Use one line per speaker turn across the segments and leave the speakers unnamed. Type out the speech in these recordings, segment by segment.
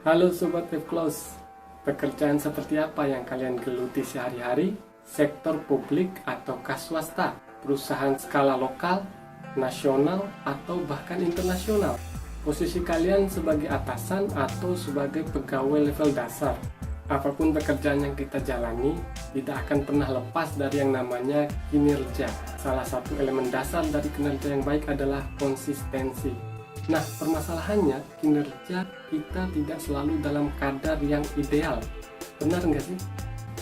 Halo Sobat Web Close, pekerjaan seperti apa yang kalian geluti sehari-hari? Sektor publik ataukah swasta? Perusahaan skala lokal, nasional, atau bahkan internasional? Posisi kalian sebagai atasan atau sebagai pegawai level dasar? Apapun pekerjaan yang kita jalani, tidak akan pernah lepas dari yang namanya kinerja. Salah satu elemen dasar dari kinerja yang baik adalah konsistensi. Nah, permasalahannya kinerja kita tidak selalu dalam kadar yang ideal. Benar nggak sih?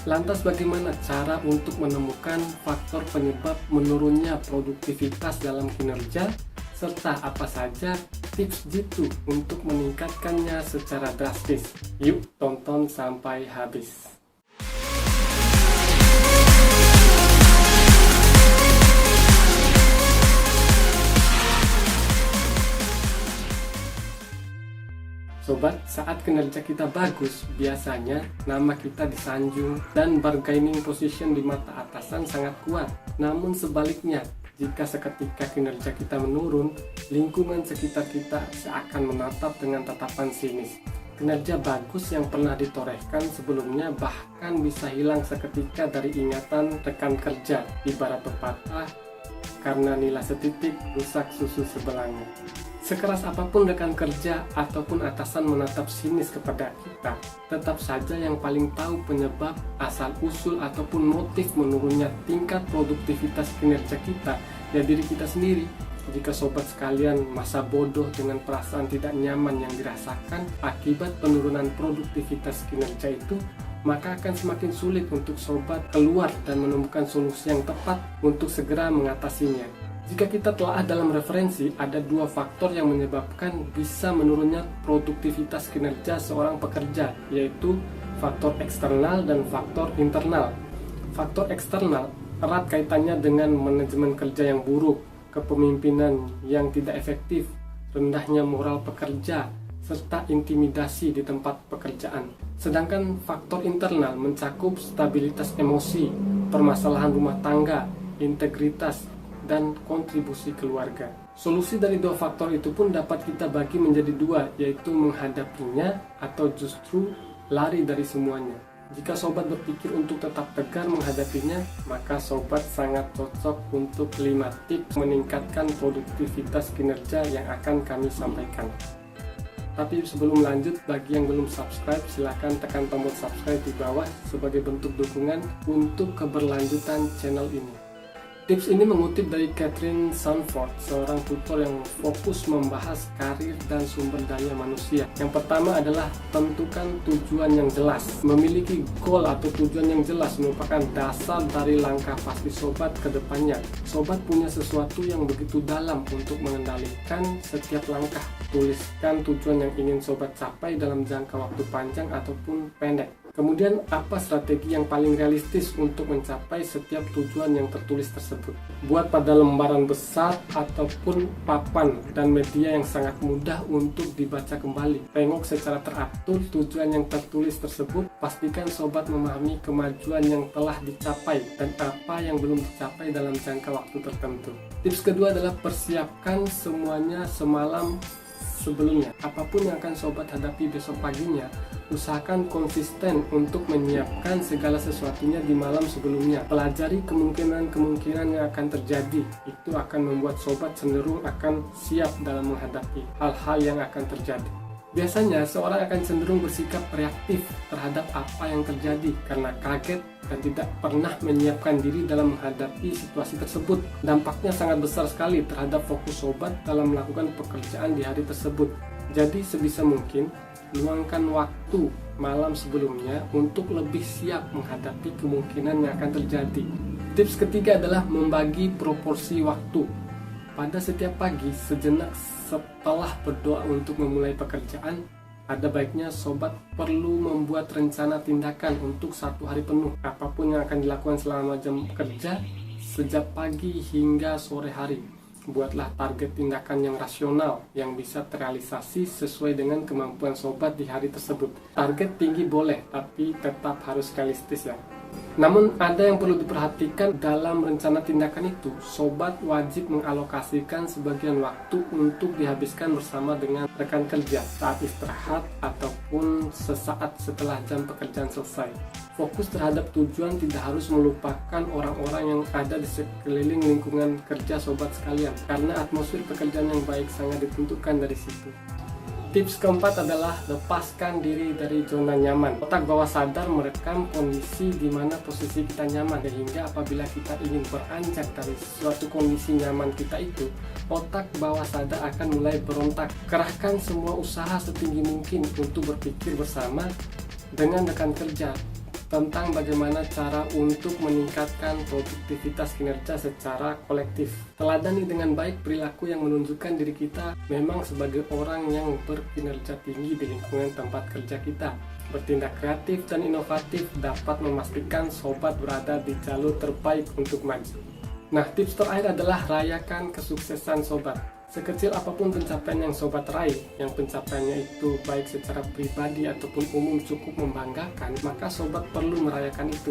Lantas bagaimana cara untuk menemukan faktor penyebab menurunnya produktivitas dalam kinerja? Serta apa saja tips jitu untuk meningkatkannya secara drastis? Yuk tonton sampai habis. Sobat, saat kinerja kita bagus, biasanya nama kita disanjung dan bargaining position di mata atasan sangat kuat. Namun sebaliknya, jika seketika kinerja kita menurun, lingkungan sekitar kita seakan menatap dengan tatapan sinis. Kinerja bagus yang pernah ditorehkan sebelumnya bahkan bisa hilang seketika dari ingatan rekan kerja. Ibarat pepatah, karena nilai setitik rusak susu sebelangnya. Sekeras apapun rekan kerja ataupun atasan menatap sinis kepada kita, tetap saja yang paling tahu penyebab asal-usul ataupun motif menurunnya tingkat produktivitas kinerja kita, ya diri kita sendiri. Jika sobat sekalian masa bodoh dengan perasaan tidak nyaman yang dirasakan akibat penurunan produktivitas kinerja itu, maka akan semakin sulit untuk sobat keluar dan menemukan solusi yang tepat untuk segera mengatasinya. Jika kita telah dalam referensi, ada dua faktor yang menyebabkan bisa menurunnya produktivitas kinerja seorang pekerja, yaitu faktor eksternal dan faktor internal. Faktor eksternal erat kaitannya dengan manajemen kerja yang buruk, kepemimpinan yang tidak efektif, rendahnya moral pekerja, serta intimidasi di tempat pekerjaan. Sedangkan faktor internal mencakup stabilitas emosi, permasalahan rumah tangga, integritas, dan kontribusi keluarga. Solusi dari dua faktor itu pun dapat kita bagi menjadi dua, yaitu menghadapinya atau justru lari dari semuanya. Jika sobat berpikir untuk tetap tegar menghadapinya, maka sobat sangat cocok untuk 5 tips meningkatkan produktivitas kinerja yang akan kami sampaikan. Tapi sebelum lanjut, bagi yang belum subscribe, silahkan tekan tombol subscribe di bawah sebagai bentuk dukungan untuk keberlanjutan channel ini. Tips ini mengutip dari Catherine Sanford, seorang tutor yang fokus membahas karir dan sumber daya manusia. Yang pertama adalah tentukan tujuan yang jelas. Memiliki goal atau tujuan yang jelas merupakan dasar dari langkah pasti sobat ke depannya. Sobat punya sesuatu yang begitu dalam untuk mengendalikan setiap langkah. Tuliskan tujuan yang ingin sobat capai dalam jangka waktu panjang ataupun pendek. Kemudian, apa strategi yang paling realistis untuk mencapai setiap tujuan yang tertulis tersebut? Buat pada lembaran besar ataupun papan dan media yang sangat mudah untuk dibaca kembali. Tengok secara teratur tujuan yang tertulis tersebut. Pastikan sobat memahami kemajuan yang telah dicapai dan apa yang belum dicapai dalam jangka waktu tertentu. Tips kedua adalah persiapkan semuanya semalam sebelumnya. Apapun yang akan sobat hadapi besok paginya, usahakan konsisten untuk menyiapkan segala sesuatunya di malam sebelumnya. Pelajari kemungkinan-kemungkinan yang akan terjadi. Itu akan membuat sobat cenderung akan siap dalam menghadapi hal-hal yang akan terjadi. Biasanya seorang akan cenderung bersikap reaktif terhadap apa yang terjadi karena kaget dan tidak pernah menyiapkan diri dalam menghadapi situasi tersebut. Dampaknya sangat besar sekali terhadap fokus sobat dalam melakukan pekerjaan di hari tersebut. Jadi sebisa mungkin luangkan waktu malam sebelumnya untuk lebih siap menghadapi kemungkinan yang akan terjadi. Tips ketiga adalah membagi proporsi waktu. Pada setiap pagi, sejenak setelah berdoa untuk memulai pekerjaan, ada baiknya sobat perlu membuat rencana tindakan untuk 1 hari penuh. Apapun yang akan dilakukan selama jam kerja, sejak pagi hingga sore hari. Buatlah target tindakan yang rasional, yang bisa terrealisasi sesuai dengan kemampuan sobat di hari tersebut. Target tinggi boleh, tapi tetap harus realistis ya. Namun ada yang perlu diperhatikan dalam rencana tindakan itu, sobat wajib mengalokasikan sebagian waktu untuk dihabiskan bersama dengan rekan kerja saat istirahat ataupun sesaat setelah jam pekerjaan selesai. Fokus terhadap tujuan, tidak harus melupakan orang-orang yang ada di sekeliling lingkungan kerja sobat sekalian, karena atmosfer pekerjaan yang baik sangat ditentukan dari situ. Tips keempat adalah lepaskan diri dari zona nyaman. Otak bawah sadar merekam kondisi di mana posisi kita nyaman, sehingga apabila kita ingin beranjak dari suatu kondisi nyaman kita itu, otak bawah sadar akan mulai berontak. Kerahkan semua usaha setinggi mungkin untuk berpikir bersama dengan rekan kerja tentang bagaimana cara untuk meningkatkan produktivitas kinerja secara kolektif. Teladani dengan baik perilaku yang menunjukkan diri kita memang sebagai orang yang berkinerja tinggi di lingkungan tempat kerja kita. Bertindak kreatif dan inovatif dapat memastikan sobat berada di jalur terbaik untuk maju. Nah, tips terakhir adalah rayakan kesuksesan sobat. Sekecil apapun pencapaian yang sobat raih, yang pencapaiannya itu baik secara pribadi ataupun umum cukup membanggakan, maka sobat perlu merayakan itu.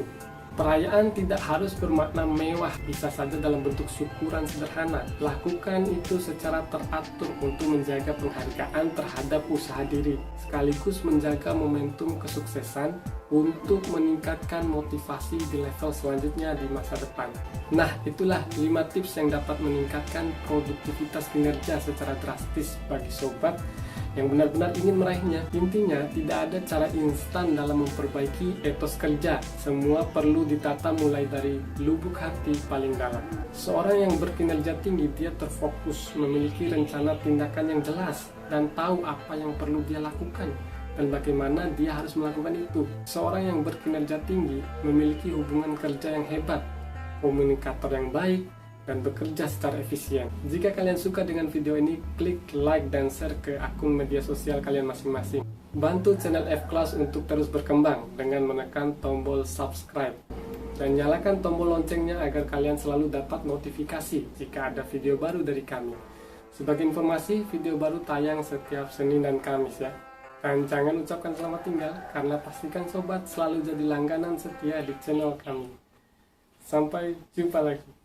Perayaan tidak harus bermakna mewah, bisa saja dalam bentuk syukuran sederhana. Lakukan itu secara teratur untuk menjaga penghargaan terhadap usaha diri, sekaligus menjaga momentum kesuksesan untuk meningkatkan motivasi di level selanjutnya di masa depan. Nah, itulah 5 tips yang dapat meningkatkan produktivitas kinerja secara drastis bagi sobat yang benar-benar ingin meraihnya. Intinya, tidak ada cara instan dalam memperbaiki etos kerja. Semua perlu ditata mulai dari lubuk hati paling dalam. Seorang yang berkinerja tinggi, dia terfokus, memiliki rencana tindakan yang jelas, dan tahu apa yang perlu dia lakukan dan bagaimana dia harus melakukan itu. Seorang yang berkinerja tinggi memiliki hubungan kerja yang hebat, komunikator yang baik, dan bekerja secara efisien. Jika kalian suka dengan video ini, klik like dan share ke akun media sosial kalian masing-masing. Bantu channel F-Class untuk terus berkembang dengan menekan tombol subscribe. Dan nyalakan tombol loncengnya agar kalian selalu dapat notifikasi jika ada video baru dari kami. Sebagai informasi, video baru tayang setiap Senin dan Kamis ya. Dan jangan ucapkan selamat tinggal, karena pastikan sobat selalu jadi langganan setia di channel kami. Sampai jumpa lagi.